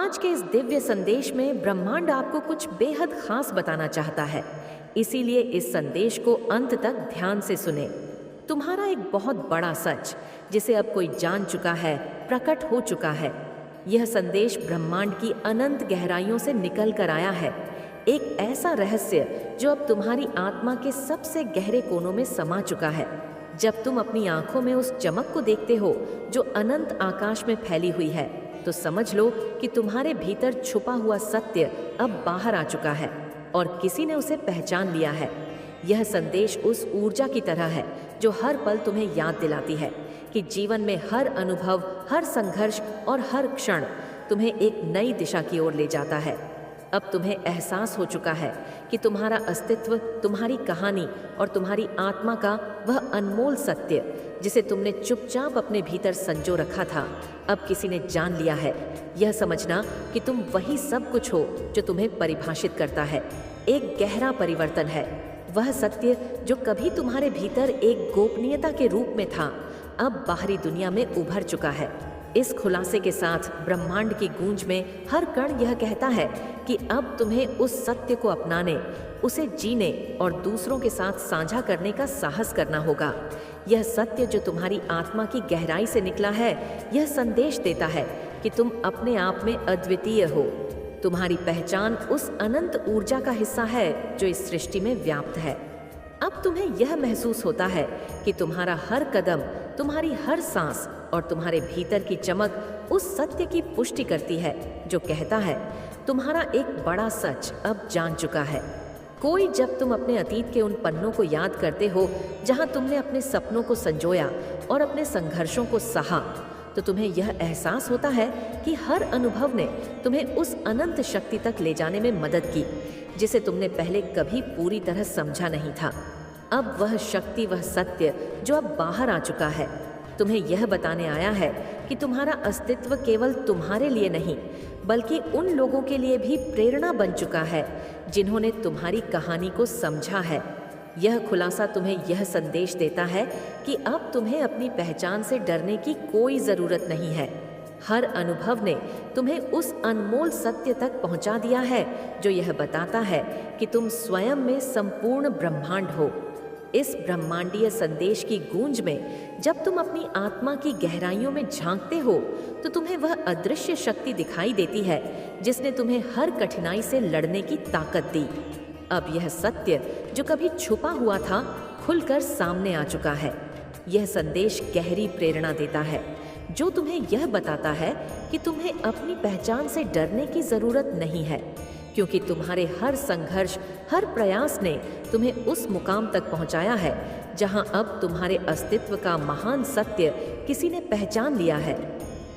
आज के इस दिव्य संदेश में ब्रह्मांड आपको कुछ बेहद खास बताना चाहता है, इसीलिए इस संदेश को अंत तक ध्यान से सुने। तुम्हारा एक बहुत बड़ा सच, जिसे अब कोई जान चुका है, प्रकट हो चुका है। यह संदेश ब्रह्मांड की अनंत गहराइयों से निकल कर आया है, एक ऐसा रहस्य जो अब तुम्हारी आत्मा के सबसे गहरे कोनों में समा चुका है। जब तुम अपनी आंखों में उस चमक को देखते हो जो अनंत आकाश में फैली हुई है, तो समझ लो कि तुम्हारे भीतर छुपा हुआ सत्य अब बाहर आ चुका है और किसी ने उसे पहचान लिया है। यह संदेश उस ऊर्जा की तरह है जो हर पल तुम्हें याद दिलाती है कि जीवन में हर अनुभव, हर संघर्ष और हर क्षण तुम्हें एक नई दिशा की ओर ले जाता है। अब तुम्हें एहसास हो चुका है कि तुम्हारा अस्तित्व, तुम्हारी कहानी और तुम्हारी आत्मा का वह अनमोल सत्य, जिसे तुमने चुपचाप अपने भीतर संजो रखा था, अब किसी ने जान लिया है। यह समझना कि तुम वही सब कुछ हो जो तुम्हें परिभाषित करता है, एक गहरा परिवर्तन है। वह सत्य जो कभी तुम्हारे भीतर एक गोपनीयता के रूप में था, अब बाहरी दुनिया में उभर चुका है। इस खुलासे के साथ ब्रह्मांड की गूंज में हर कण यह कहता है कि अब तुम्हें उस सत्य को अपनाने, उसे जीने और दूसरों के साथ साझा करने का साहस करना होगा। यह सत्य जो तुम्हारी आत्मा की गहराई से निकला है, यह संदेश देता है कि तुम अपने आप में अद्वितीय हो। तुम्हारी पहचान उस अनंत ऊर्जा का हिस्सा है जो इस सृष्टि में व्याप्त है। अब तुम्हें यह महसूस होता है कि तुम्हारा हर कदम, तुम्हारी हर सांस और तुम्हारे भीतर की चमक उस सत्य की पुष्टि करती है जो कहता है तुम्हारा एक बड़ा सच अब जान चुका है। कोई जब तुम अपने अतीत के उन पन्नों को याद करते हो जहां तुमने अपने सपनों को संजोया और अपने संघर्षों को सहा, तो तुम्हें यह एहसास होता है कि हर अनुभव ने तुम्हें उस अनंत शक्ति तक ले जाने में मदद की जिसे तुमने पहले कभी पूरी तरह समझा नहीं था। अब वह शक्ति, वह सत्य जो अब बाहर आ चुका है, तुम्हें यह बताने आया है कि तुम्हारा अस्तित्व केवल तुम्हारे लिए नहीं, बल्कि उन लोगों के लिए भी प्रेरणा बन चुका है जिन्होंने तुम्हारी कहानी को समझा है। यह खुलासा तुम्हें यह संदेश देता है कि अब तुम्हें अपनी पहचान से डरने की कोई ज़रूरत नहीं है। हर अनुभव ने तुम्हें उस अनमोल सत्य तक पहुंचा दिया है जो यह बताता है कि तुम स्वयं में संपूर्ण ब्रह्मांड हो। इस ब्रह्मांडीय संदेश की गूंज में जब तुम अपनी आत्मा की गहराइयों में झांकते हो, तो तुम्हें वह अदृश्य शक्ति दिखाई देती है जिसने तुम्हें हर कठिनाई से लड़ने की ताकत दी। अब यह सत्य जो कभी छुपा हुआ था, खुलकर सामने आ चुका है। यह संदेश गहरी प्रेरणा देता है जो तुम्हें यह बताता है कि तुम्हें अपनी पहचान से डरने की जरूरत नहीं है, क्योंकि तुम्हारे हर संघर्ष, हर प्रयास ने तुम्हें उस मुकाम तक पहुंचाया है जहां अब तुम्हारे अस्तित्व का महान सत्य किसी ने पहचान लिया है।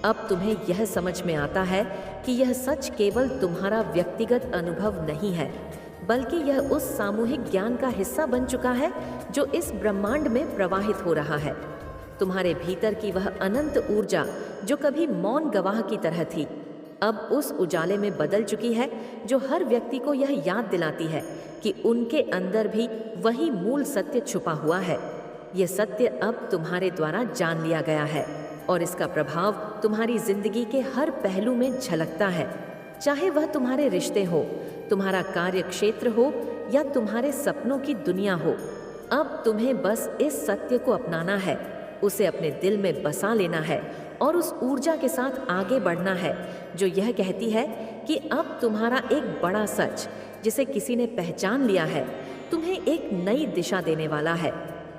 अब तुम्हें यह समझ में आता है कि यह सच केवल तुम्हारा व्यक्तिगत अनुभव नहीं है, बल्कि यह उस सामूहिक ज्ञान का हिस्सा बन चुका है जो इस ब्रह्मांड में प्रवाहित हो रहा है। तुम्हारे भीतर की वह अनंत ऊर्जा जो कभी मौन गवाह की तरह थी, अब उस उजाले में बदल चुकी है जो हर व्यक्ति को यह याद दिलाती है कि उनके अंदर भी वही मूल सत्य छुपा हुआ है। यह सत्य अब तुम्हारे द्वारा जान लिया गया है और इसका प्रभाव तुम्हारी जिंदगी के हर पहलू में झलकता है, चाहे वह तुम्हारे रिश्ते हो, तुम्हारा कार्य क्षेत्र हो या तुम्हारे सपनों की दुनिया हो। अब तुम्हें बस इस सत्य को अपनाना है, उसे अपने दिल में बसा लेना है और उस ऊर्जा के साथ आगे बढ़ना है जो यह कहती है कि अब तुम्हारा एक बड़ा सच, जिसे किसी ने पहचान लिया है, तुम्हें एक नई दिशा देने वाला है।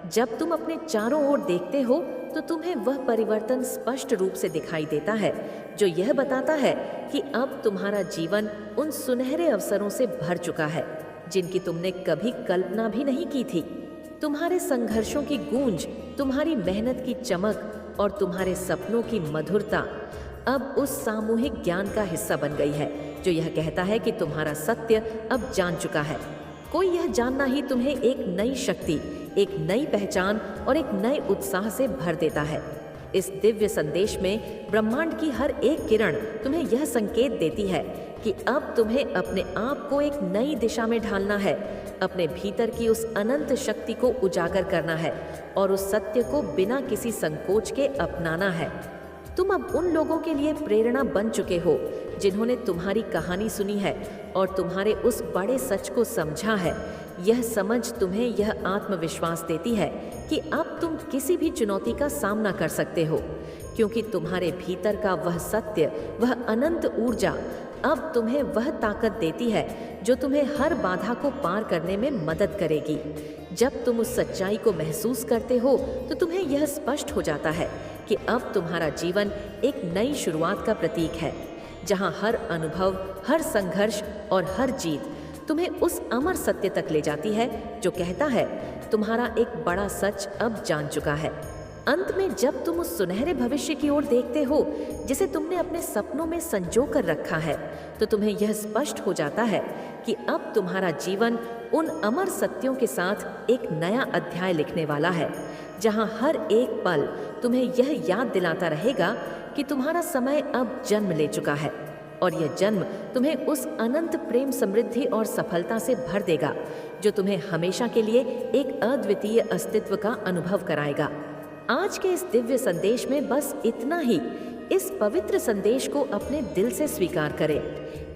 जब तुम अपने चारों ओर देखते हो तो तुम्हें वह परिवर्तन स्पष्ट रूप से दिखाई देता है जो यह बताता है कि अब तुम्हारा जीवन उन सुनहरे अवसरों से भर चुका है जिनकी तुमने कभी कल्पना भी नहीं की थी। तुम्हारे संघर्षों की गूंज, तुम्हारी मेहनत की चमक और तुम्हारे सपनों की मधुरता अब उस सामूहिक ज्ञान का हिस्सा बन गई है जो यह कहता है कि तुम्हारा सत्य अब जान चुका है। कोई यह जानना ही तुम्हें एक नई शक्ति, एक नई पहचान और एक नए उत्साह से भर देता है। इस दिव्य संदेश में ब्रह्मांड की हर एक किरण तुम्हें यह संकेत देती है कि अब तुम्हें अपने आप को एक नई दिशा में ढालना है, अपने भीतर की उस अनंत शक्ति को उजागर करना है और उस सत्य को बिना किसी संकोच के अपनाना है। तुम अब उन लोगों के लिए प्रेरणा बन चुके हो जिन्होंने तुम्हारी कहानी सुनी है और तुम्हारे उस बड़े सच को समझा है। यह समझ तुम्हें यह आत्मविश्वास देती है कि अब तुम किसी भी चुनौती का सामना कर सकते हो, क्योंकि तुम्हारे भीतर का वह सत्य, वह अनंत ऊर्जा अब तुम्हें वह ताकत देती है जो तुम्हें हर बाधा को पार करने में मदद करेगी। जब तुम उस सच्चाई को महसूस करते हो तो तुम्हें यह स्पष्ट हो जाता है कि अब तुम्हारा जीवन एक नई शुरुआत का प्रतीक है, जहां हर अनुभव, हर संघर्ष और हर जीत तुम्हें उस अमर सत्य तक ले जाती है जो कहता है तुम्हारा एक बड़ा सच अब जान चुका है। अंत में जब तुम उस सुनहरे भविष्य की ओर देखते हो जिसे तुमने अपने सपनों में संजो कर रखा है, तो तुम्हें यह स्पष्ट हो जाता है कि अब तुम्हारा जीवन उन अमर सत्यों के साथ एक नया अध्याय लिखने वाला है, जहां हर एक पल तुम्हें यह याद दिलाता रहेगा कि तुम्हारा समय अब जन्म ले चुका है और यह जन्म तुम्हें उस अनंत प्रेम, समृद्धि और सफलता से भर देगा जो तुम्हें हमेशा के लिए एक अद्वितीय अस्तित्व का अनुभव कराएगा। आज के इस दिव्य संदेश में बस इतना ही। इस पवित्र संदेश को अपने दिल से स्वीकार करें।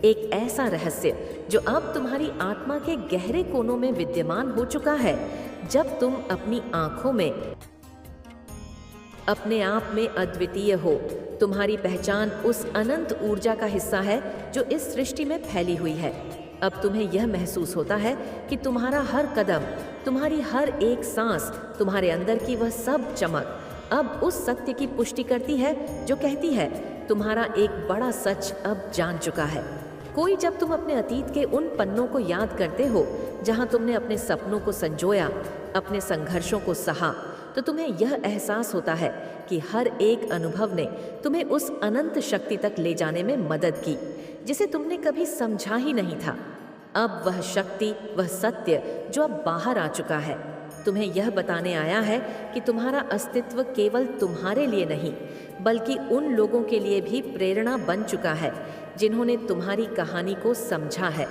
एक ऐसा रहस्य जो अब तुम्हारी आत्मा के गहरे कोनों में विद्यमान हो चुका है। जब तुम अपनी आंखों में अपने आप में अद्वितीय हो, तुम्हारी पहचान उस अनंत ऊर्जा का हिस्सा है जो इस सृष्टि में फैली हुई है। अब तुम्हें यह महसूस होता है कि तुम्हारा हर कदम, तुम्हारी हर एक सांस, तुम्हारे अंदर की वह सब चमक अब उस सत्य की पुष्टि करती है जो कहती है तुम्हारा एक बड़ा सच अब जान चुका है। कोई जब तुम अपने अतीत के उन पन्नों को याद करते हो जहां तुमने अपने सपनों को संजोया, अपने संघर्षों को सहा, तो तुम्हें यह एहसास होता है कि हर एक अनुभव ने तुम्हें उस अनंत शक्ति तक ले जाने में मदद की जिसे तुमने कभी समझा ही नहीं था। अब वह शक्ति, वह सत्य जो अब बाहर आ चुका है, तुम्हें यह बताने आया है कि तुम्हारा अस्तित्व केवल तुम्हारे लिए नहीं बल्कि उन लोगों के लिए भी प्रेरणा बन चुका है जिन्होंने तुम्हारी कहानी को समझा है।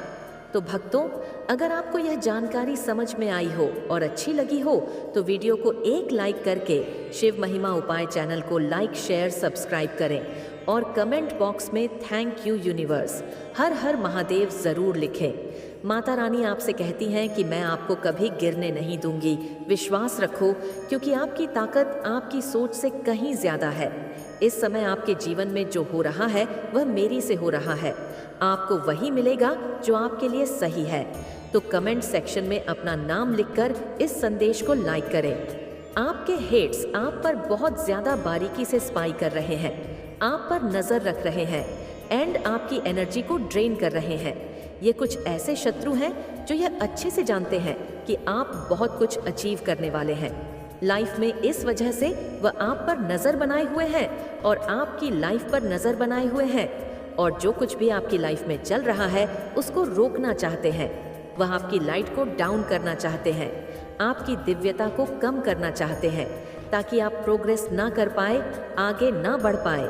तो भक्तों, अगर आपको यह जानकारी समझ में आई हो और अच्छी लगी हो तो वीडियो को एक लाइक करके शिव महिमा उपाय चैनल को लाइक, शेयर, सब्सक्राइब करें और कमेंट बॉक्स में थैंक यू यूनिवर्स, हर हर महादेव ज़रूर लिखें। माता रानी आपसे कहती हैं कि मैं आपको कभी गिरने नहीं दूंगी। विश्वास रखो, क्योंकि आपकी ताकत आपकी सोच से कहीं ज़्यादा है। इस समय आपके जीवन में जो हो रहा है वह मेरी से हो रहा है। आपको वही मिलेगा जो आपके लिए सही है। तो कमेंट सेक्शन में अपना नाम लिखकर इस संदेश को लाइक करें। आपके हेट्स आप पर बहुत ज़्यादा बारीकी से स्पाई कर रहे हैं, आप पर नज़र रख रहे हैं एंड आपकी एनर्जी को ड्रेन कर रहे हैं। ये कुछ ऐसे शत्रु हैं जो यह अच्छे से जानते हैं कि आप बहुत कुछ अचीव करने वाले हैं लाइफ में। इस वजह से वह आप पर नज़र बनाए हुए हैं और आपकी लाइफ पर नज़र बनाए हुए हैं और जो कुछ भी आपकी लाइफ में चल रहा है उसको रोकना चाहते हैं। वह आपकी लाइट को डाउन करना चाहते हैं, आपकी दिव्यता को कम करना चाहते हैं ताकि आप प्रोग्रेस ना कर पाए, आगे ना बढ़ पाए।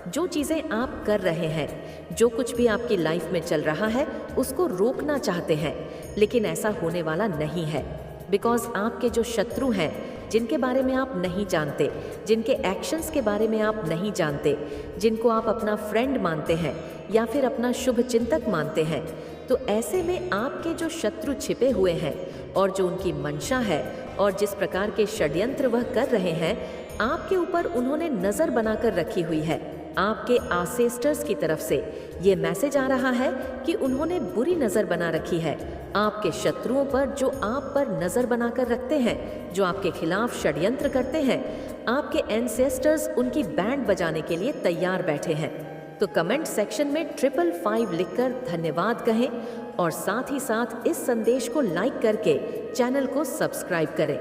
जो चीज़ें आप कर रहे हैं, जो कुछ भी आपकी लाइफ में चल रहा है उसको रोकना चाहते हैं, लेकिन ऐसा होने वाला नहीं है। बिकॉज आपके जो शत्रु हैं, जिनके बारे में आप नहीं जानते, जिनके एक्शंस के बारे में आप नहीं जानते, जिनको आप अपना फ्रेंड मानते हैं या फिर अपना शुभ चिंतक मानते हैं, तो ऐसे में आपके जो शत्रु छिपे हुए हैं और जो उनकी मंशा है और जिस प्रकार के षड्यंत्र वह कर रहे हैं, आपके ऊपर उन्होंने नज़र बनाकर रखी हुई है। आपके आंसेस्टर्स की तरफ से ये मैसेज आ रहा है कि उन्होंने बुरी नज़र बना रखी है आपके शत्रुओं पर, जो आप पर नज़र बनाकर रखते हैं, जो आपके खिलाफ षड्यंत्र करते हैं। आपके एंसेस्टर्स उनकी बैंड बजाने के लिए तैयार बैठे हैं। तो कमेंट सेक्शन में 555 लिखकर धन्यवाद कहें और साथ ही साथ इस संदेश को लाइक करके चैनल को सब्सक्राइब करें।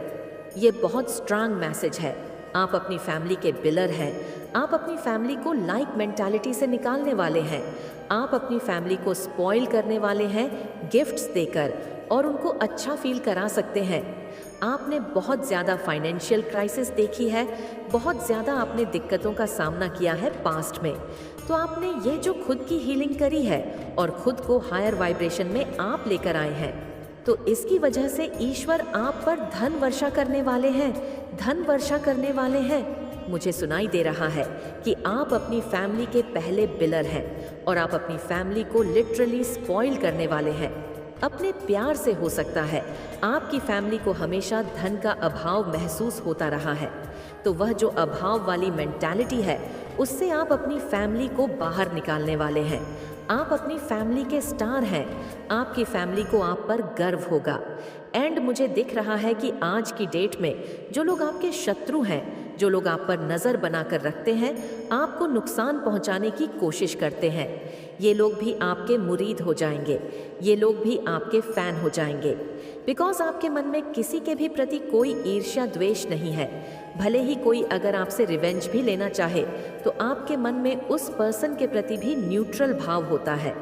ये बहुत स्ट्रांग मैसेज है। आप अपनी फैमिली के बिलर हैं। आप अपनी फैमिली को लाइक मेंटालिटी से निकालने वाले हैं। आप अपनी फैमिली को स्पॉइल करने वाले हैं गिफ्ट्स देकर और उनको अच्छा फील करा सकते हैं। आपने बहुत ज़्यादा फाइनेंशियल क्राइसिस देखी है, बहुत ज़्यादा आपने दिक्कतों का सामना किया है पास्ट में। तो आपने ये जो खुद की हीलिंग करी है और खुद को हायर वाइब्रेशन में आप लेकर आए हैं, तो इसकी वजह से ईश्वर आप पर धन वर्षा करने वाले हैं, धन वर्षा करने वाले हैं। मुझे सुनाई दे रहा है कि आप अपनी फैमिली के पहले बिलर हैं और आप अपनी फैमिली को लिटरली स्पॉइल करने वाले हैं। अपने प्यार से हो सकता है आपकी फैमिली को हमेशा धन का अभाव महसूस होता रहा है, तो वह जो अभाव वाली मेंटालिटी है उससे आप अपनी फैमिली को बाहर निकालने वाले हैं। आप अपनी फैमिली के स्टार हैं, आपकी फैमिली को आप पर गर्व होगा। एंड मुझे दिख रहा है कि आज की डेट में जो लोग आपके शत्रु हैं, जो लोग आप पर नज़र बनाकर रखते हैं, आपको नुकसान पहुंचाने की कोशिश करते हैं, ये लोग भी आपके मुरीद हो जाएंगे, ये लोग भी आपके फैन हो जाएंगे। बिकॉज आपके मन में किसी के भी प्रति कोई ईर्ष्या द्वेष नहीं है। भले ही कोई अगर आपसे रिवेंज भी लेना चाहे तो आपके मन में उस पर्सन के प्रति भी न्यूट्रल भाव होता है,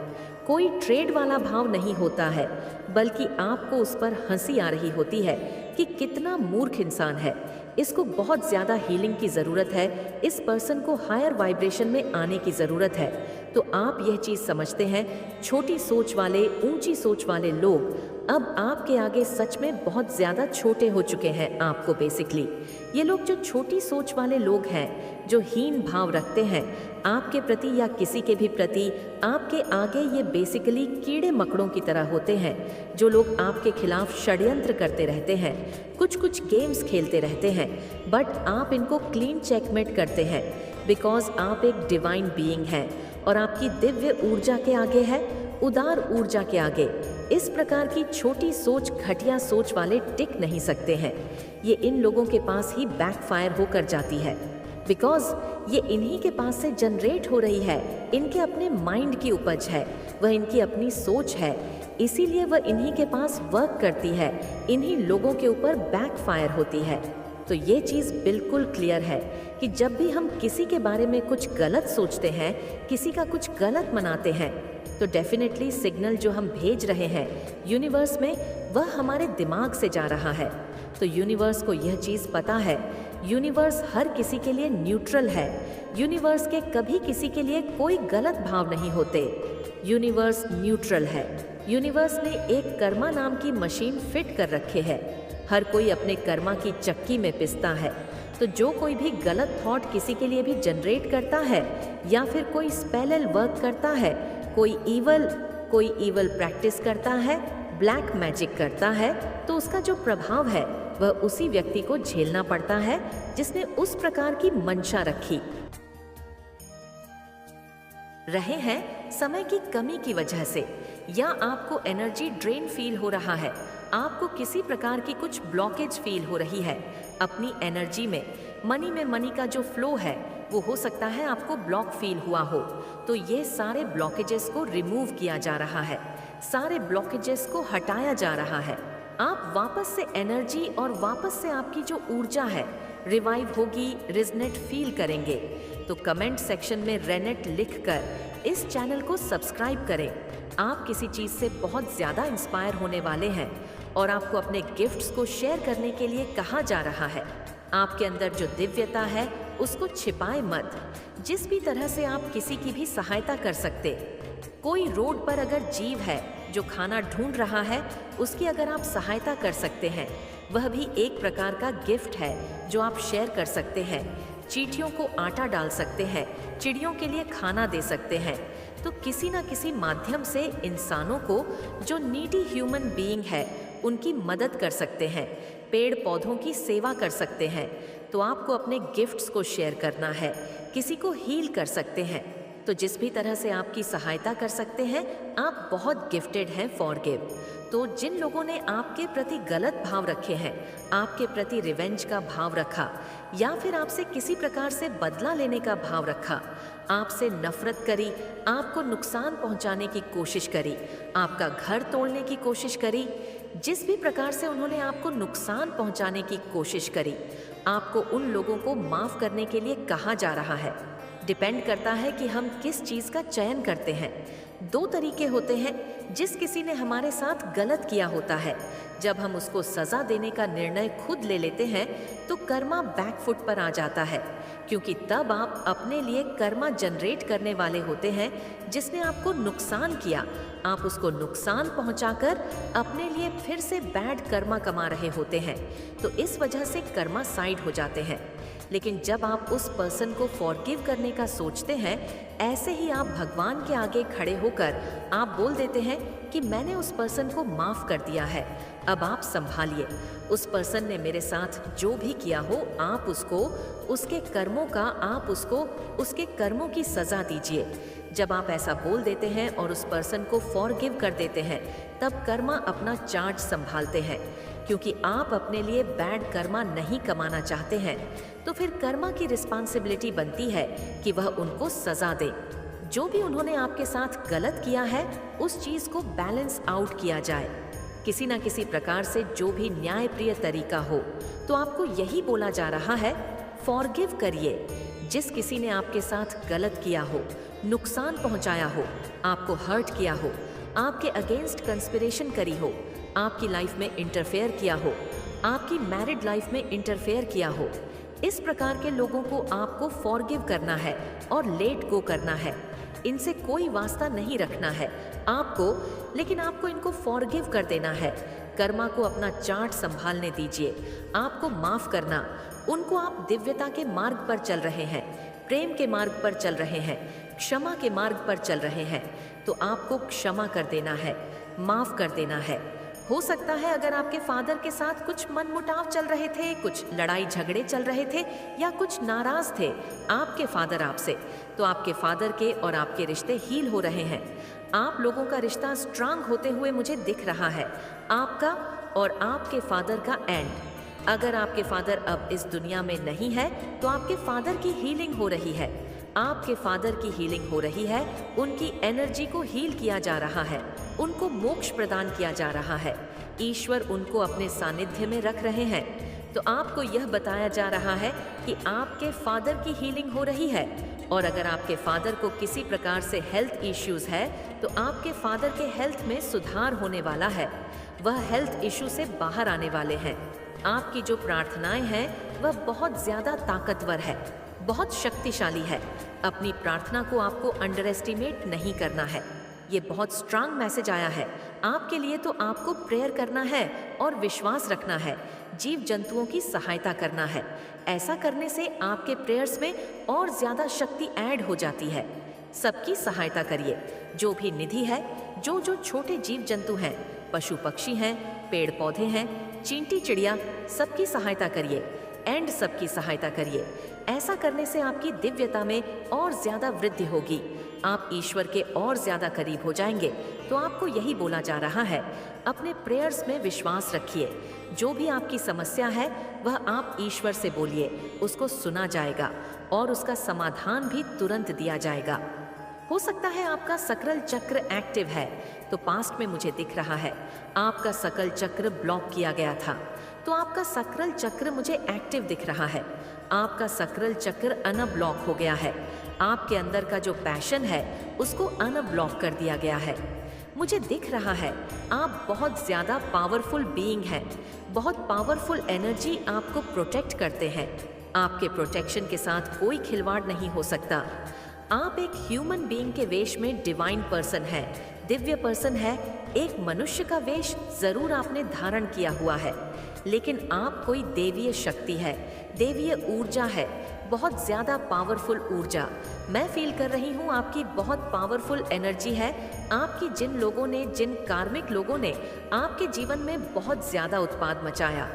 कोई ट्रेड वाला भाव नहीं होता है, बल्कि आपको उस पर हंसी आ रही होती है कि कितना मूर्ख इंसान है, इसको बहुत ज़्यादा हीलिंग की ज़रूरत है, इस पर्सन को हायर वाइब्रेशन में आने की ज़रूरत है। तो आप यह चीज़ समझते हैं, छोटी सोच वाले, ऊंची सोच वाले लोग अब आपके आगे सच में बहुत ज़्यादा छोटे हो चुके हैं। आपको बेसिकली ये लोग जो छोटी सोच वाले लोग हैं, जो हीन भाव रखते हैं आपके प्रति या किसी के भी प्रति, आपके आगे ये बेसिकली कीड़े मकड़ों की तरह होते हैं, जो लोग आपके खिलाफ षड्यंत्र करते रहते हैं, कुछ गेम्स खेलते रहते हैं, बट आप इनको क्लीन चेकमेट करते हैं। बिकॉज आप एक डिवाइन बीइंग हैं और आपकी दिव्य ऊर्जा के आगे है, उदार ऊर्जा के आगे इस प्रकार की छोटी सोच, घटिया सोच वाले टिक नहीं सकते हैं। ये इन लोगों के पास ही बैकफायर होकर जाती है, बिकॉज ये इन्हीं के पास से जनरेट हो रही है, इनके अपने माइंड की उपज है, वह इनकी अपनी सोच है, इसीलिए वह इन्हीं के पास वर्क करती है, इन्हीं लोगों के ऊपर बैकफायर होती है। तो ये चीज़ बिल्कुल क्लियर है कि जब भी हम किसी के बारे में कुछ गलत सोचते हैं, किसी का कुछ गलत मनाते हैं, तो डेफिनेटली सिग्नल जो हम भेज रहे हैं यूनिवर्स में, वह हमारे दिमाग से जा रहा है। तो यूनिवर्स को यह चीज़ पता है, यूनिवर्स हर किसी के लिए न्यूट्रल है, यूनिवर्स के कभी किसी के लिए कोई गलत भाव नहीं होते, यूनिवर्स न्यूट्रल है। यूनिवर्स ने एक कर्मा नाम की मशीन फिट कर रखे है, हर कोई अपने कर्मा की चक्की में पिसता है। तो जो कोई भी गलत थॉट किसी के लिए भी जनरेट करता है, या फिर कोई स्पेल वर्क करता है, कोई ईवल प्रैक्टिस करता है, ब्लैक मैजिक करता है, तो उसका जो प्रभाव है वह उसी व्यक्ति को झेलना पड़ता है जिसने उस प्रकार की मंशा रखी। रहे हैं समय की कमी की वजह से, या आपको एनर्जी ड्रेन फील हो रहा है, आपको किसी प्रकार की कुछ ब्लॉकेज फील हो रही है अपनी एनर्जी में मनी का जो फ्लो है वो हो सकता है आपको ब्लॉक फील हुआ हो। तो ये सारे ब्लॉकेजेस को रिमूव किया जा रहा है, सारे ब्लॉकेजेस को हटाया जा रहा है। आप वापस से एनर्जी और वापस से आपकी जो ऊर्जा है रिवाइव होगी, रिजनेट फील करेंगे। तो कमेंट सेक्शन में रेनेट लिखकर इस चैनल को सब्सक्राइब करें। आप किसी चीज़ से बहुत ज़्यादा इंस्पायर होने वाले हैं और आपको अपने गिफ्ट्स को शेयर करने के लिए कहा जा रहा है। आपके अंदर जो दिव्यता है उसको छिपाए मत। जिस भी तरह से आप किसी की भी सहायता कर सकते, कोई रोड पर अगर जीव है जो खाना ढूंढ रहा है, उसकी अगर आप सहायता कर सकते हैं, वह भी एक प्रकार का गिफ्ट है जो आप शेयर कर सकते हैं। चींटियों को आटा डाल सकते हैं, चिड़ियों के लिए खाना दे सकते हैं। तो किसी न किसी माध्यम से इंसानों को, जो नीडी ह्यूमन बीइंग है, उनकी मदद कर सकते हैं, पेड़ पौधों की सेवा कर सकते हैं। तो आपको अपने गिफ्ट्स को शेयर करना है, किसी को हील कर सकते हैं। तो जिस भी तरह से आपकी सहायता कर सकते हैं, आप बहुत गिफ्टेड हैं फॉर गिव। तो जिन लोगों ने आपके प्रति गलत भाव रखे हैं, आपके प्रति रिवेंज का भाव रखा, या फिर आपसे किसी प्रकार से बदला लेने का भाव रखा, आपसे नफरत करी, आपको नुकसान पहुंचाने की कोशिश करी, आपका घर तोड़ने की कोशिश करी, जिस भी प्रकार से उन्होंने आपको नुकसान पहुंचाने की कोशिश करी, आपको उन लोगों को माफ़ करने के लिए कहा जा रहा है। डिपेंड करता है कि हम किस चीज़ का चयन करते हैं। दो तरीके होते हैं। जिस किसी ने हमारे साथ गलत किया होता है, जब हम उसको सज़ा देने का निर्णय खुद ले लेते हैं तो कर्मा बैकफुट पर आ जाता है, क्योंकि तब आप अपने लिए कर्मा जनरेट करने वाले होते हैं। जिसने आपको नुकसान किया, आप उसको नुकसान पहुंचाकर अपने लिए फिर से बैड कर्मा कमा रहे होते हैं। तो इस वजह से कर्मा साइड हो जाते हैं। लेकिन जब आप उस पर्सन को फॉरगिव करने का सोचते हैं, ऐसे ही आप भगवान के आगे खड़े होकर आप बोल देते हैं कि मैंने उस पर्सन को माफ कर दिया है, अब आप संभालिए। उस पर्सन ने मेरे साथ जो भी किया हो, आप उसको उसके कर्मों का आप उसको उसके कर्मों की सजा दीजिए। जब आप ऐसा बोल देते हैं और उस पर्सन को फॉरगिव कर देते हैं, तब कर्मा अपना चार्ज संभालते हैं। क्योंकि आप अपने लिए बैड कर्मा नहीं कमाना चाहते हैं, तो फिर कर्मा की रिस्पॉन्सिबिलिटी बनती है कि वह उनको सजा दे। जो भी उन्होंने आपके साथ गलत किया है, उस चीज को बैलेंस आउट किया जाए किसी न किसी प्रकार से, जो भी न्यायप्रिय तरीका हो। तो आपको यही बोला जा रहा है, फॉरगिव करिए। जिस किसी ने आपके साथ गलत किया हो, नुकसान पहुंचाया हो, आपको हर्ट किया हो, आपके अगेंस्ट कंस्पिरेशन करी हो, आपकी लाइफ में इंटरफेयर किया हो, आपकी मैरिड लाइफ में इंटरफेयर किया हो, इस प्रकार के लोगों को आपको फॉरगिव करना है और लेट गो करना है। इनसे कोई वास्ता नहीं रखना है आपको, लेकिन आपको इनको फॉरगिव कर देना है। कर्मा को अपना चार्ट संभालने दीजिए, आपको माफ करना। उनको आप दिव्यता के मार्ग पर चल रहे हैं, प्रेम के मार्ग पर चल रहे हैं, क्षमा के मार्ग पर चल रहे हैं, तो आपको क्षमा कर देना है, माफ कर देना है। हो सकता है अगर आपके फादर के साथ कुछ मनमुटाव चल रहे थे, कुछ लड़ाई झगड़े चल रहे थे, या कुछ नाराज थे आपके फादर आपसे, तो आपके फादर के और आपके रिश्ते हील हो रहे हैं। आप लोगों का रिश्ता स्ट्रांग होते हुए मुझे दिख रहा है, आपका और आपके फादर का एंड। अगर आपके फादर अब इस दुनिया में नहीं है, तो आपके फादर की हीलिंग हो रही है, आपके फादर की हीलिंग हो रही है, उनकी एनर्जी को हील किया जा रहा है, उनको मोक्ष प्रदान किया जा रहा है, ईश्वर उनको अपने सानिध्य में रख रहे हैं। तो आपको यह बताया जा रहा है कि आपके फादर की हीलिंग हो रही है, और अगर आपके फादर को किसी प्रकार से हेल्थ इश्यूज है, तो आपके फादर के हेल्थ में सुधार होने वाला है, वह हेल्थ इशू से बाहर आने वाले हैं। आपकी जो प्रार्थनाएं हैं वह बहुत ज्यादा ताकतवर है, बहुत शक्तिशाली है। अपनी प्रार्थना को आपको अंडर एस्टिमेट नहीं करना है। ये बहुत स्ट्रांग मैसेज आया है आपके लिए। तो आपको प्रेयर करना है और विश्वास रखना है, जीव जंतुओं की सहायता करना है। ऐसा करने से आपके प्रेयर्स में और ज्यादा शक्ति ऐड हो जाती है। सबकी सहायता करिए, जो भी निधि है, जो जो छोटे जीव जंतु हैं, पशु पक्षी हैं, पेड़ पौधे हैं, चींटी चिड़िया, सबकी सहायता करिए, एंड सबकी सहायता करिए। ऐसा करने से आपकी दिव्यता में और ज्यादा वृद्धि होगी, आप ईश्वर के और ज्यादा करीब हो जाएंगे। तो आपको यही बोला जा रहा है, अपने प्रेयर्स में विश्वास रखिए। जो भी आपकी समस्या है वह आप ईश्वर से बोलिए, उसको सुना जाएगा और उसका समाधान भी तुरंत दिया जाएगा। हो सकता है आपका सकल चक्र एक्टिव है, तो पास्ट में मुझे दिख रहा है आपका सकल चक्र ब्लॉक किया गया था, तो आपका सकल चक्र मुझे एक्टिव दिख रहा है। आपका सकल चक्र अनब्लॉक हो गया है। आपके अंदर का जो पैशन है उसको अनब्लॉक कर दिया गया है। मुझे दिख रहा है आप बहुत ज्यादा पावरफुल बीइंग हैं, बहुत पावरफुल एनर्जी आपको प्रोटेक्ट करते हैं। आपके प्रोटेक्शन के साथ कोई खिलवाड़ नहीं हो सकता। आप एक ह्यूमन बीइंग के वेश में डिवाइन पर्सन है, दिव्य पर्सन है। एक मनुष्य का वेश जरूर आपने धारण किया हुआ है, लेकिन आप कोई देवीय शक्ति है, देवीय ऊर्जा है, बहुत ज्यादा पावरफुल ऊर्जा। मैं फील कर रही हूँ आपकी बहुत पावरफुल एनर्जी है। आपकी जिन लोगों ने, जिन कार्मिक लोगों ने आपके जीवन में बहुत ज्यादा उत्पाद मचाया,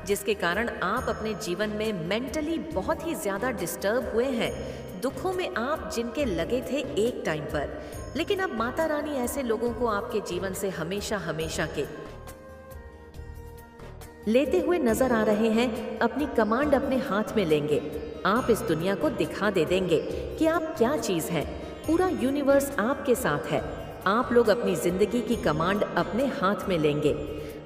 जिसके कारण आप अपने जीवन में मेंटली बहुत ही ज्यादा डिस्टर्ब हुए हैं, दुखों में आप जिनके लगे थे एक टाइम पर, लेकिन अब माता रानी ऐसे लोगों को आपके जीवन से हमेशा हमेशा के लेते हुए नजर आ रहे हैं। अपनी कमांड अपने हाथ में लेंगे, आप इस दुनिया को दिखा दे देंगे कि आप क्या चीज हैं। पूरा यूनिवर्स आपके साथ है। आप लोग अपनी जिंदगी की कमांड अपने हाथ में लेंगे।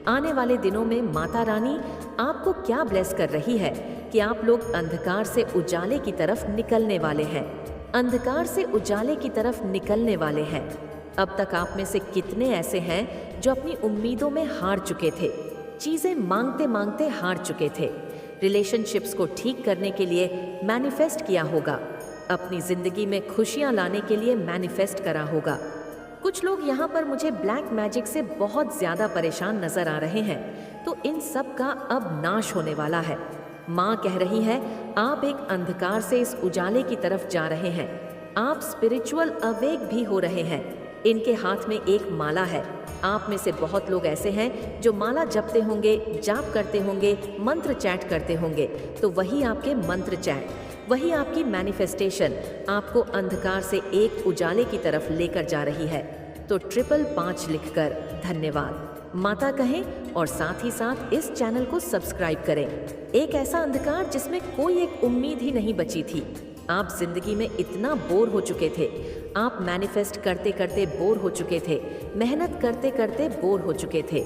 आने वाले दिनों में माता रानी आपको क्या ब्लेस कर रही है कि आप लोग अंधकार से उजाले की तरफ निकलने वाले हैं, अंधकार से उजाले की तरफ निकलने वाले हैं। अब तक आप में से कितने ऐसे हैं जो अपनी उम्मीदों में हार चुके थे, चीजें मांगते मांगते हार चुके थे, रिलेशनशिप्स को ठीक करने के लिए मैनिफेस्ट किया होगा, अपनी जिंदगी में खुशियां लाने के लिए मैनिफेस्ट करा होगा। कुछ लोग यहाँ पर मुझे ब्लैक मैजिक से बहुत ज्यादा परेशान नजर आ रहे हैं, तो इन सब का अब नाश होने वाला है। माँ कह रही है, आप एक अंधकार से इस उजाले की तरफ जा रहे हैं। आप स्पिरिचुअल अवेक भी हो रहे हैं। इनके हाथ में एक माला है। आप में से बहुत लोग ऐसे हैं जो माला जपते होंगे, जाप करते होंगे, मंत्र चैट करते होंगे। तो वही आपके मंत्र चैट, वही आपकी मैनिफेस्टेशन आपको अंधकार से एक उजाले की तरफ लेकर जा रही है। तो 555 लिखकर धन्यवाद माता कहें और साथ ही साथ इस चैनल को सब्सक्राइब करें। एक ऐसा अंधकार जिसमें कोई एक उम्मीद ही नहीं बची थी। आप जिंदगी में इतना बोर हो चुके थे, आप मैनिफेस्ट करते करते बोर हो चुके थे, मेहनत करते करते बोर हो चुके थे।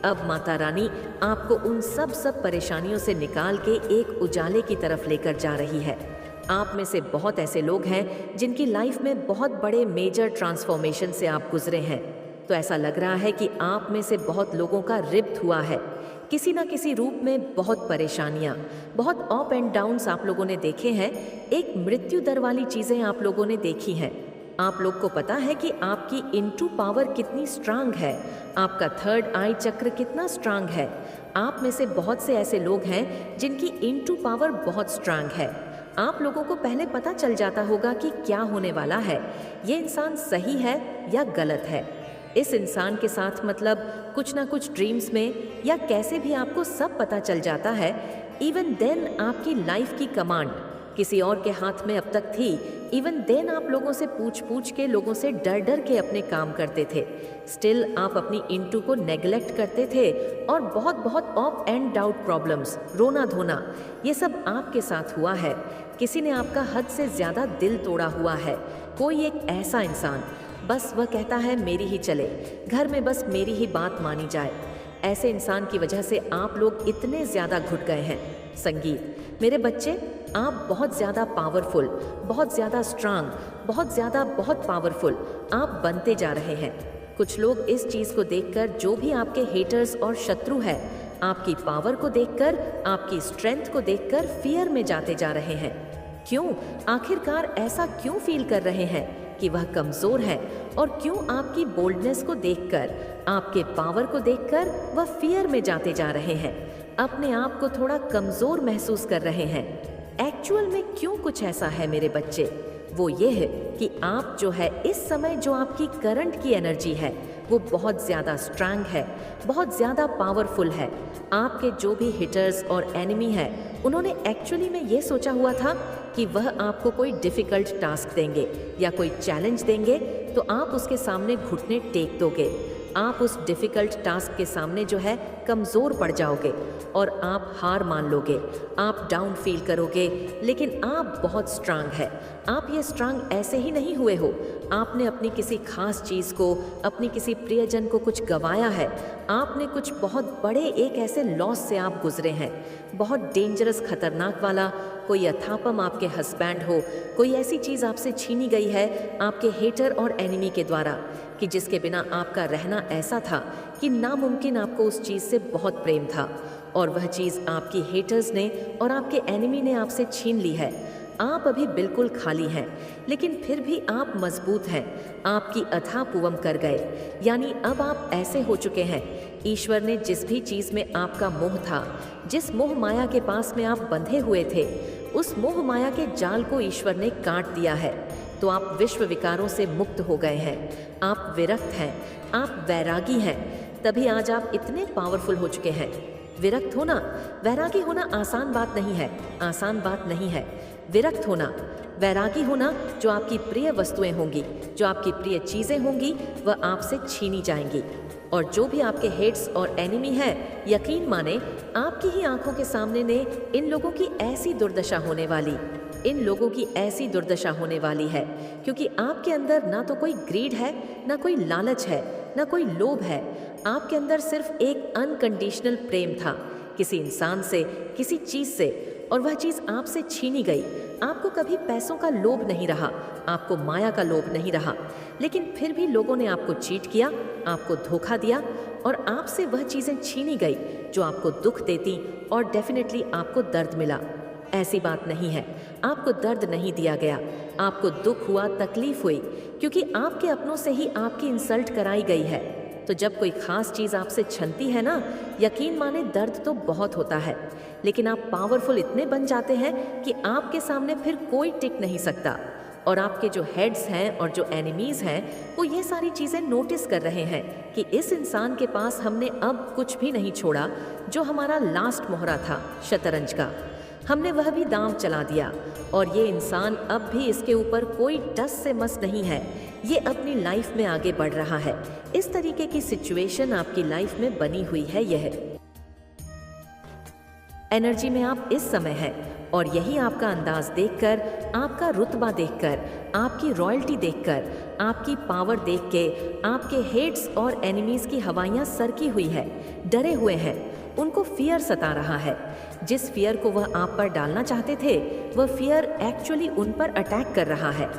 अब माता रानी आपको उन सब परेशानियों से निकाल के एक उजाले की तरफ लेकर जा रही है। आप में से बहुत ऐसे लोग हैं जिनकी लाइफ में बहुत बड़े मेजर ट्रांसफॉर्मेशन से आप गुजरे हैं। तो ऐसा लग रहा है कि आप में से बहुत लोगों का रिप्ट हुआ है। किसी ना किसी रूप में बहुत परेशानियां, बहुत अप एंड डाउन्स आप लोगों ने देखे हैं। एक मृत्यु दर वाली चीज़ें आप लोगों ने देखी हैं। आप लोग को पता है कि आपकी इनटू पावर कितनी स्ट्रांग है, आपका थर्ड आई चक्र कितना स्ट्रांग है। आप में से बहुत से ऐसे लोग हैं जिनकी इनटू पावर बहुत स्ट्रांग है। आप लोगों को पहले पता चल जाता होगा कि क्या होने वाला है, ये इंसान सही है या गलत है। इस इंसान के साथ मतलब कुछ ना कुछ ड्रीम्स में या कैसे भी आपको सब पता चल जाता है। इवन देन आपकी लाइफ की कमांड किसी और के हाथ में अब तक थी। इवन देन आप लोगों से पूछ के, लोगों से डर के अपने काम करते थे। स्टिल आप अपनी इंटू को नेग्लेक्ट करते थे और बहुत अप एंड डाउट प्रॉब्लम्स, रोना धोना, ये सब आपके साथ हुआ है। किसी ने आपका हद से ज़्यादा दिल तोड़ा हुआ है। कोई एक ऐसा इंसान, बस वह कहता है मेरी ही चले, घर में बस मेरी ही बात मानी जाए। ऐसे इंसान की वजह से आप लोग इतने ज़्यादा घुट गए हैं। संगीत, मेरे बच्चे, आप बहुत ज़्यादा पावरफुल, बहुत ज़्यादा स्ट्रांग, बहुत पावरफुल आप बनते जा रहे हैं। कुछ लोग इस चीज़ को देखकर, जो भी आपके हेटर्स और शत्रु है, आपकी पावर को देखकर, आपकी स्ट्रेंथ को देखकर फियर में जाते जा रहे हैं। क्यों? आखिरकार ऐसा क्यों फील कर रहे हैं कि वह कमज़ोर है? और क्यों आपकी बोल्डनेस को देखकर, आपके पावर को देखकर वह फियर में जाते जा रहे हैं, अपने आप को थोड़ा कमज़ोर महसूस कर रहे हैं? एक्चुअल में क्यों कुछ ऐसा है मेरे बच्चे? वो ये है कि आप जो है इस समय, जो आपकी करंट की एनर्जी है वो बहुत ज़्यादा स्ट्रांग है, बहुत ज़्यादा पावरफुल है। आपके जो भी हिटर्स और एनिमी है, उन्होंने एक्चुअली में ये सोचा हुआ था कि वह आपको कोई डिफ़िकल्ट टास्क देंगे या कोई चैलेंज देंगे तो आप उसके सामने घुटने टेक दोगे। आप उस डिफ़िकल्ट टास्क के सामने जो है कमज़ोर पड़ जाओगे और आप हार मान लोगे, आप डाउन फील करोगे। लेकिन आप बहुत स्ट्रांग है। आप ये स्ट्रांग ऐसे ही नहीं हुए हो। आपने अपनी किसी खास चीज़ को, अपनी किसी प्रियजन को कुछ गंवाया है। आपने कुछ बहुत बड़े एक ऐसे लॉस से आप गुजरे हैं, बहुत डेंजरस, खतरनाक वाला। कोई अथापम आपके हस्बैंड हो, कोई ऐसी चीज़ आपसे छीनी गई है आपके हेटर और एनिमी के द्वारा कि जिसके बिना आपका रहना ऐसा था कि नामुमकिन। आपको उस चीज़ से बहुत प्रेम था और वह चीज़ आपकी हेटर्स ने और आपके एनिमी ने आपसे छीन ली है। आप अभी बिल्कुल खाली हैं, लेकिन फिर भी आप मजबूत हैं। आपकी अथाह पुवम कर गए, यानी अब आप ऐसे हो चुके हैं। ईश्वर ने जिस भी चीज़ में आपका मोह था, जिस मोह माया के पास में आप बंधे हुए थे, उस मोह माया के जाल को ईश्वर ने काट दिया है। तो आप विश्व विकारों से मुक्त हो गए हैं। आप विरक्त हैं, आप वैरागी हैं। तभी आज आप इतने पावरफुल हो चुके हैं। विरक्त होना, वैरागी होना आसान बात नहीं है, आसान बात नहीं है। विरक्त होना, वैरागी होना, जो आपकी प्रिय वस्तुएं होंगी, जो आपकी प्रिय चीज़ें होंगी, वह आपसे छीनी जाएंगी। और जो भी आपके हेट्स और एनिमी है, यकीन माने आपकी ही आंखों के सामने ने इन लोगों की ऐसी दुर्दशा होने वाली, इन लोगों की ऐसी दुर्दशा होने वाली है, क्योंकि आपके अंदर ना तो कोई ग्रीड है, ना कोई लालच है, ना कोई लोभ है। आपके अंदर सिर्फ एक अनकंडीशनल प्रेम था किसी इंसान से, किसी चीज़ से, और वह चीज़ आपसे छीनी गई। आपको कभी पैसों का लोभ नहीं रहा, आपको माया का लोभ नहीं रहा, लेकिन फिर भी लोगों ने आपको चीट किया, आपको धोखा दिया और आपसे वह चीज़ें छीनी गई जो आपको दुख देती और डेफिनेटली आपको दर्द मिला। ऐसी बात नहीं है, आपको दर्द नहीं दिया गया, आपको दुख हुआ, तकलीफ हुई, क्योंकि आपके अपनों से ही आपकी इंसल्ट कराई गई है। तो जब कोई खास चीज़ आपसे छनती है ना, यकीन माने दर्द तो बहुत होता है, लेकिन आप पावरफुल इतने बन जाते हैं कि आपके सामने फिर कोई टिक नहीं सकता। और आपके जो हेड्स हैं और जो एनिमीज़ हैं, वो ये सारी चीज़ें नोटिस कर रहे हैं कि इस इंसान के पास हमने अब कुछ भी नहीं छोड़ा। जो हमारा लास्ट मोहरा था शतरंज का, हमने वह भी दांव चला दिया, और ये इंसान अब भी इसके ऊपर कोई टस से मस नहीं है। ये अपनी लाइफ में आगे बढ़ रहा है। इस तरीके की सिचुएशन आपकी लाइफ में बनी हुई है। यह एनर्जी में आप इस समय हैं, और यही आपका अंदाज देखकर, आपका रुतबा देखकर, आपकी रॉयल्टी देखकर, आपकी पावर देख के आपके हेड्स और एनिमीज की हवाइयाँ सरकी हुई है, डरे हुए हैं, उनको फियर सता रहा है। जिस फियर को वह आप पर डालना चाहते थे, वह फियर एक्चुअली उन पर अटैक कर रहा है।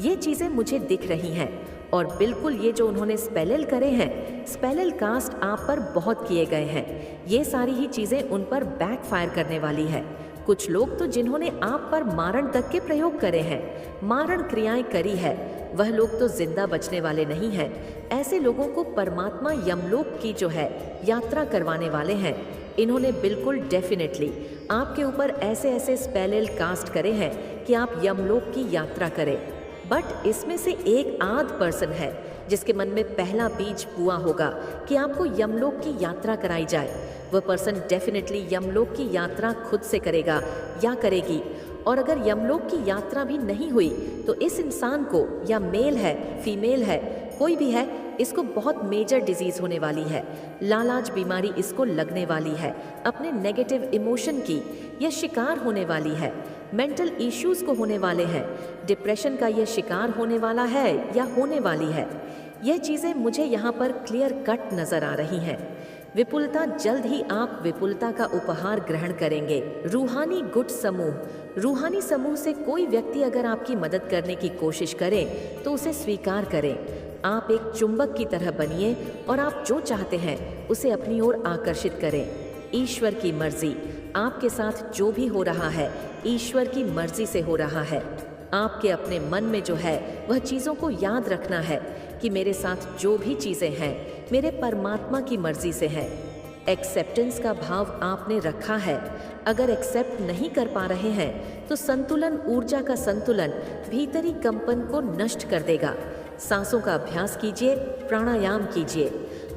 ये चीज़ें मुझे दिख रही हैं, और बिल्कुल ये जो उन्होंने स्पेलल करे हैं, स्पेलल कास्ट आप पर बहुत किए गए हैं, ये सारी ही चीज़ें उन पर बैकफायर करने वाली है। कुछ लोग तो जिन्होंने आप पर मारण तक के प्रयोग करे हैं, मारण क्रियाएं करी है, वह लोग तो जिंदा बचने वाले नहीं हैं। ऐसे लोगों को परमात्मा यमलोक की जो है यात्रा करवाने वाले हैं। इन्होंने बिल्कुल डेफिनेटली आपके ऊपर ऐसे ऐसे स्पेलल कास्ट करे हैं कि आप यमलोक की यात्रा करें। बट इसमें से एक आध पर्सन है जिसके मन में पहला बीज हुआ होगा कि आपको यमलोक की यात्रा कराई जाए। वह पर्सन डेफिनेटली यमलोक की यात्रा खुद से करेगा या करेगी। और अगर यमलोक की यात्रा भी नहीं हुई तो इस इंसान को, या मेल है फीमेल है कोई भी है, इसको बहुत मेजर डिजीज होने वाली है। लालाज बीमारी इसको लगने वाली है, अपने नेगेटिव इमोशन की यह शिकार होने वाली है, मेंटल इश्यूज को होने वाले हैं, डिप्रेशन का यह शिकार होने वाला है या होने वाली है। यह चीज़ें मुझे यहाँ पर क्लियर कट नज़र आ रही हैं। विपुलता, जल्द ही आप विपुलता का उपहार ग्रहण करेंगे। रूहानी गुट समूह, रूहानी समूह से कोई व्यक्ति अगर आपकी मदद करने की कोशिश करे तो उसे स्वीकार करें। आप एक चुंबक की तरह बनिए और आप जो चाहते हैं उसे अपनी ओर आकर्षित करें। ईश्वर की मर्जी, आपके साथ जो भी हो रहा है ईश्वर की मर्जी से हो रहा है। आपके अपने मन में जो है वह चीज़ों को याद रखना है कि मेरे साथ जो भी चीज़ें हैं मेरे परमात्मा की मर्जी से है। एक्सेप्टेंस का भाव आपने रखा है। अगर एक्सेप्ट नहीं कर पा रहे हैं तो संतुलन, ऊर्जा का संतुलन भीतरी कंपन को नष्ट कर देगा। सांसों का अभ्यास कीजिए, प्राणायाम कीजिए।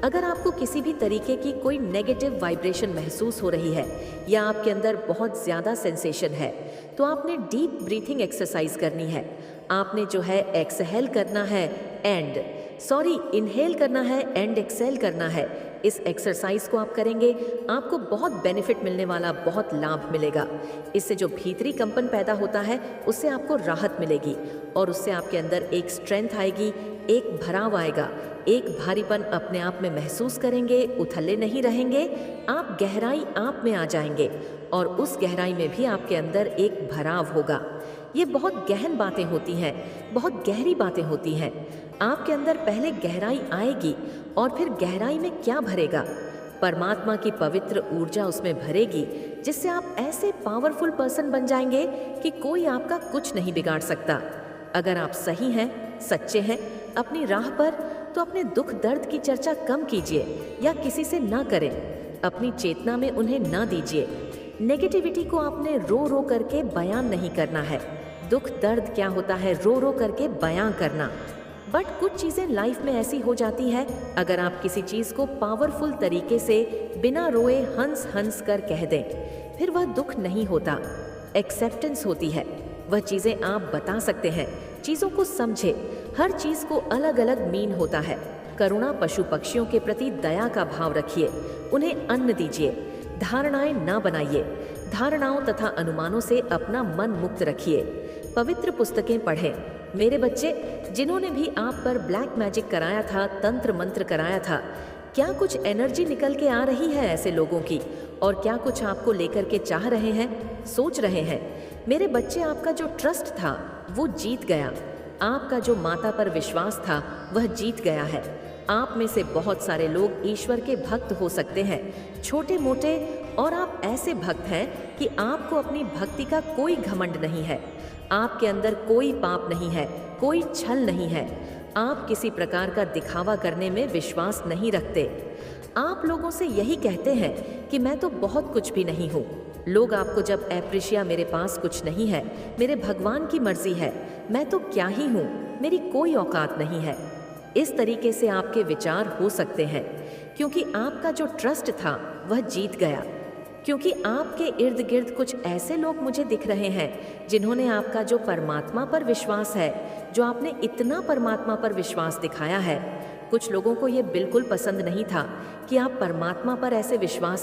अगर आपको किसी भी तरीके की कोई नेगेटिव वाइब्रेशन महसूस हो रही है या आपके अंदर बहुत ज़्यादा सेंसेशन है तो आपने डीप ब्रीथिंग एक्सरसाइज करनी है। आपने जो है एक्सहेल करना है इनहेल करना है एंड एक्सेल करना है। इस एक्सरसाइज को आप करेंगे, आपको बहुत बेनिफिट मिलने वाला, बहुत लाभ मिलेगा। इससे जो भीतरी कंपन पैदा होता है उससे आपको राहत मिलेगी और उससे आपके अंदर एक स्ट्रेंथ आएगी, एक भराव आएगा, एक भारीपन अपने आप में महसूस करेंगे, उथले नहीं रहेंगे। आप गहराई आप में आ जाएंगे और उस गहराई में भी आपके अंदर एक भराव होगा। ये बहुत गहन बातें होती हैं, बहुत गहरी बातें होती हैं। आपके अंदर पहले गहराई आएगी और फिर गहराई में क्या भरेगा? परमात्मा की पवित्र ऊर्जा उसमें भरेगी, जिससे आप ऐसे पावरफुल पर्सन बन जाएंगे कि कोई आपका कुछ नहीं बिगाड़ सकता। अगर आप सही हैं, सच्चे हैं अपनी राह पर, तो अपने दुख दर्द की चर्चा कम कीजिए या किसी से ना करें। अपनी चेतना में उन्हें ना दीजिए। नेगेटिविटी को आपने रो रो करके बयान नहीं करना है। दुख दर्द क्या होता है रो रो करके बयां करना। बट कुछ चीज़ें लाइफ में ऐसी हो जाती है, अगर आप किसी चीज़ को पावरफुल तरीके से बिना रोए हंस हंस कर कह दें, फिर वह दुख नहीं होता, एक्सेप्टेंस होती है। वह चीज़ें आप बता सकते हैं। चीज़ों को समझे, हर चीज़ को अलग अलग मीन होता है। करुणा, पशु पक्षियों के प्रति दया का भाव रखिए, उन्हें अन्न दीजिए। धारणाएं ना बनाइए, धारणाओं तथा अनुमानों से अपना मन मुक्त रखिए। पवित्र पुस्तकें पढ़ें। मेरे बच्चे, जिन्होंने भी आप पर ब्लैक मैजिक कराया था, तंत्र मंत्र कराया था, क्या कुछ एनर्जी निकल के आ रही है ऐसे लोगों की? और क्या कुछ आपको लेकर के चाह रहे हैं, सोच रहे हैं? मेरे बच्चे, आपका जो ट्रस्ट था वो जीत गया। आपका जो माता पर विश्वास था वह जीत गया है। आप में से बहुत सारे लोग ईश्वर के भक्त हो सकते हैं, छोटे मोटे, और आप ऐसे भक्त हैं कि आपको अपनी भक्ति का कोई घमंड नहीं है। आपके अंदर कोई पाप नहीं है, कोई छल नहीं है। आप किसी प्रकार का दिखावा करने में विश्वास नहीं रखते। आप लोगों से यही कहते हैं कि मैं तो बहुत कुछ भी नहीं हूँ। लोग आपको जब एप्रिशिया मेरे पास कुछ नहीं है, मेरे भगवान की मर्जी है, मैं तो क्या ही हूँ, मेरी कोई औकात नहीं है। इस तरीके से आपके विचार हो सकते हैं, क्योंकि आपका जो ट्रस्ट था वह जीत गया। क्योंकि आपके इर्द गिर्द कुछ ऐसे लोग मुझे दिख रहे हैं जिन्होंने आपका जो परमात्मा पर विश्वास है, जो आपने इतना परमात्मा पर विश्वास दिखाया है, कुछ लोगों को ये बिल्कुल पसंद नहीं था कि आप परमात्मा पर ऐसे विश्वास